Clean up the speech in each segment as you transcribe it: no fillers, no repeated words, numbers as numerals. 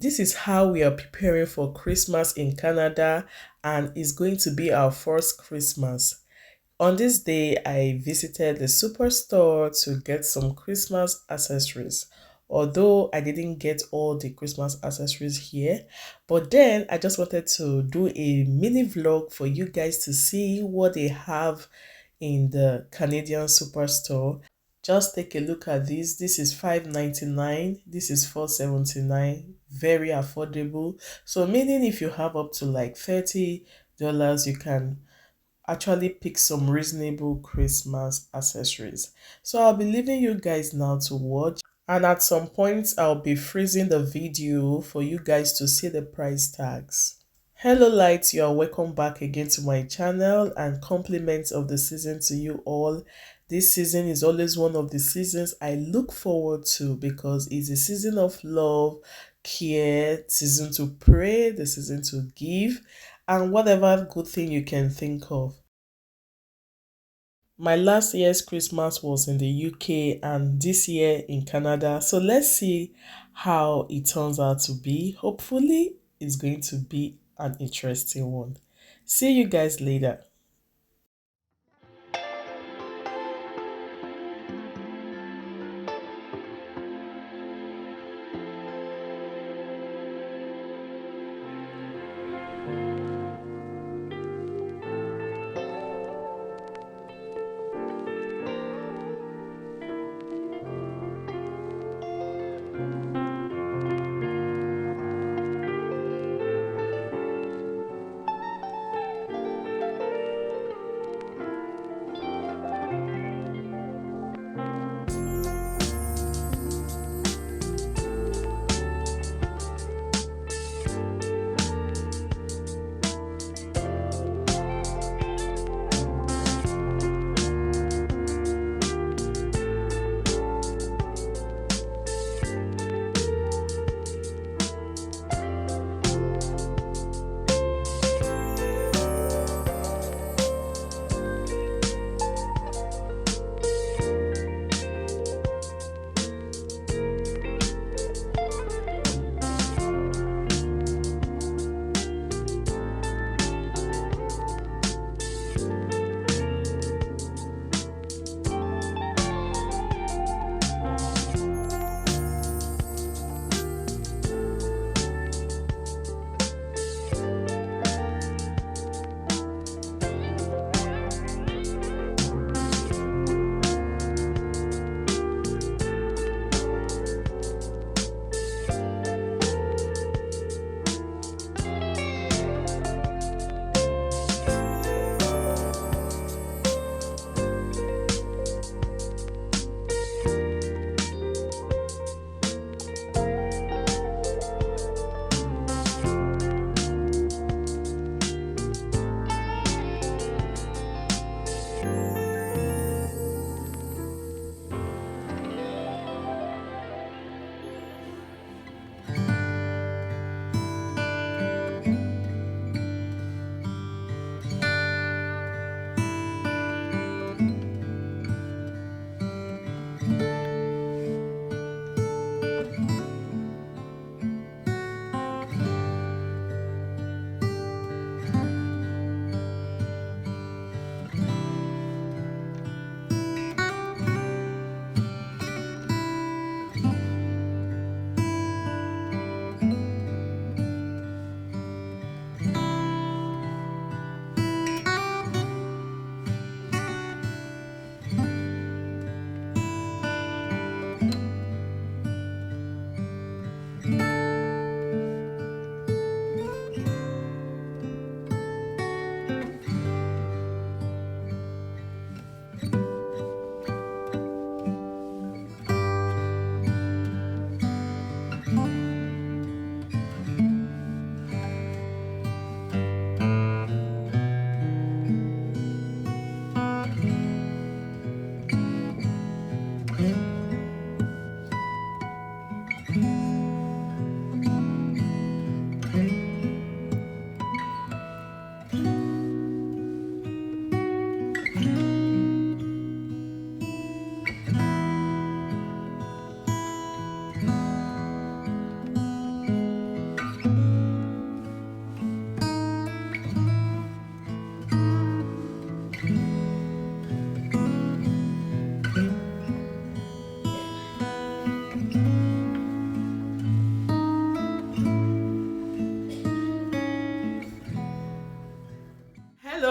This is how we are preparing for Christmas in Canada, and it's going to be our first Christmas. On this day, I visited the superstore to get some Christmas accessories. Although I didn't get all the Christmas accessories here, but then I just wanted to do a mini vlog for you guys to see what they have in the Canadian superstore. Just take a look at this. This is $5.99. This is $4.79. Very affordable. So meaning if you have up to like $30, you can actually pick some reasonable Christmas accessories. So I'll be leaving you guys now to watch. And at some point, I'll be freezing the video for you guys to see the price tags. Hello lights, you are welcome back again to my channel, and compliments of the season to you all. This season is always one of the seasons I look forward to because it's a season of love, care, season to pray, the season to give, and whatever good thing you can think of. My last year's Christmas was in the UK and this year in Canada. So let's see how it turns out to be. Hopefully, it's going to be an interesting one. See you guys later.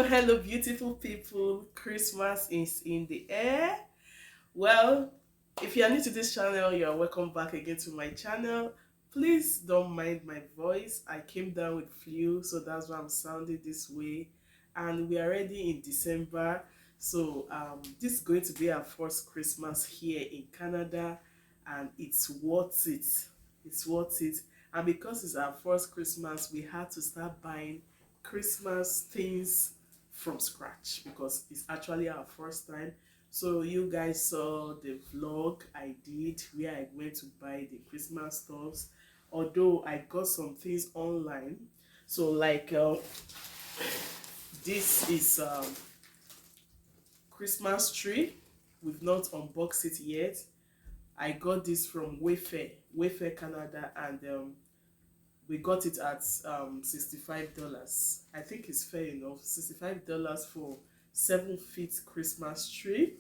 Hello, beautiful people. Christmas is in the air. Well, if you are new to this channel, you are welcome back again to my channel. Please don't mind my voice. I came down with flu, so that's why I'm sounding this way. And we are already in December, so this is going to be our first Christmas here in Canada, and it's worth it. It's worth it. And because it's our first Christmas, we had to start buying Christmas things from scratch because it's actually our first time. So you guys saw the vlog I did where I went to buy the Christmas stuffs. Although I got some things online. So like this is Christmastree. We've not unboxed it yet. I got this from Wayfair Canada, and we got it at $65. I think it's fair enough. $65 for 7 feet Christmas tree.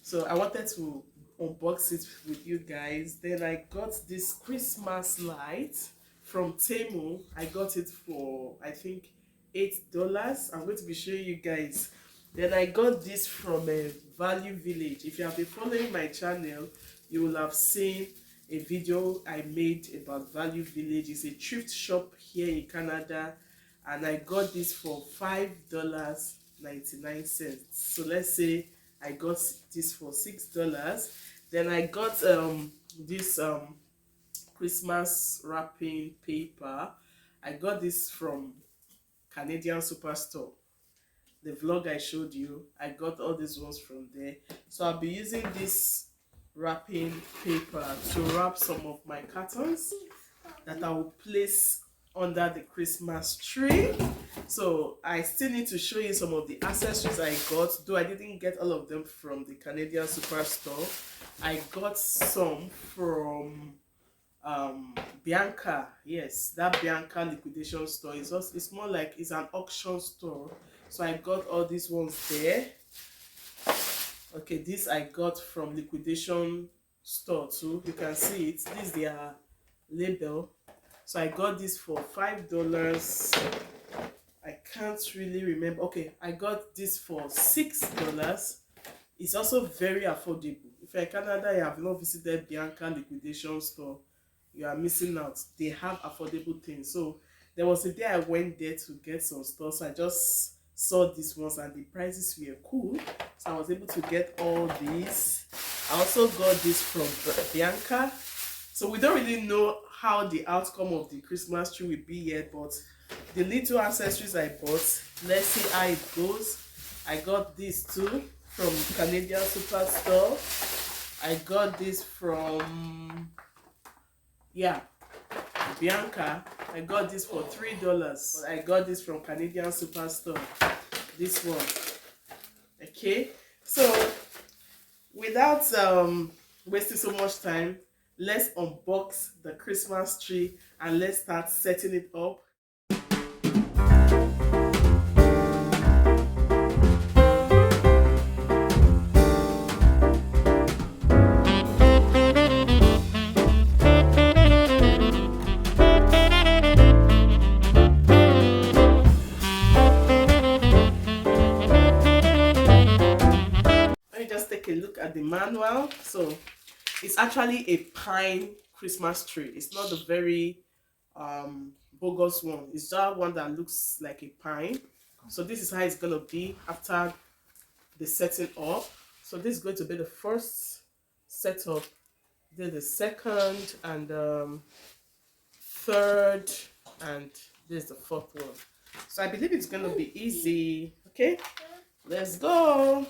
So I wanted to unbox it with you guys. Then I got this Christmas light from Temu. I got it for I think $8. I'm going to be showing you guys. Then I got this from Valuevillage. If you have been following my channel, you will have seen a video I made about Valuevillage. It's a thrift shop here in Canada, and I got this for $5.99. So let's say I got this for $6. Then I got this Christmas wrapping paper. I got this from Canadian Superstore. The vlog I showed you, I got all these ones from there. So I'll be using this wrapping paper to wrap some of my cartons that I will place under the Christmas tree. So I still need to show you some of the accessories I got, though I didn't get all of them from the Canadian Superstore. I got some from Bianca. Yes, that Bianca liquidation store. It's more like it's an auction store. So I got all these ones there. Okay, this I got from liquidation store too. You can see it. This is their label. So I got this for $5. I can't really remember. Okay, I got this for $6. It's also very affordable. If you're in Canada, you have not visited Bianca liquidation store, you are missing out. They have affordable things. So there was a day I went there to get some stuff. So I just saw these ones and the prices were cool. So I was able to get all these. I also got this from Bianca. So we don't really know how the outcome of the Christmas tree will be yet, but the little accessories I bought, let's see how it goes. I got this too from Canadian Superstore. I got this from Bianca. I got this for $3, but I got this from Canadian Superstore. This one. Okay, so without wasting so much time, let's unbox the Christmas tree and let's start setting it up. A look at the manual. So it's actually a pine Christmas tree. It's not the very bogus one. It's that one that looks like a pine. So this is how it's gonna be after the setting up. So this is going to be the first setup, then the second and third, and this is the fourth one. So I believe it's gonna be easy. Okay, let's go.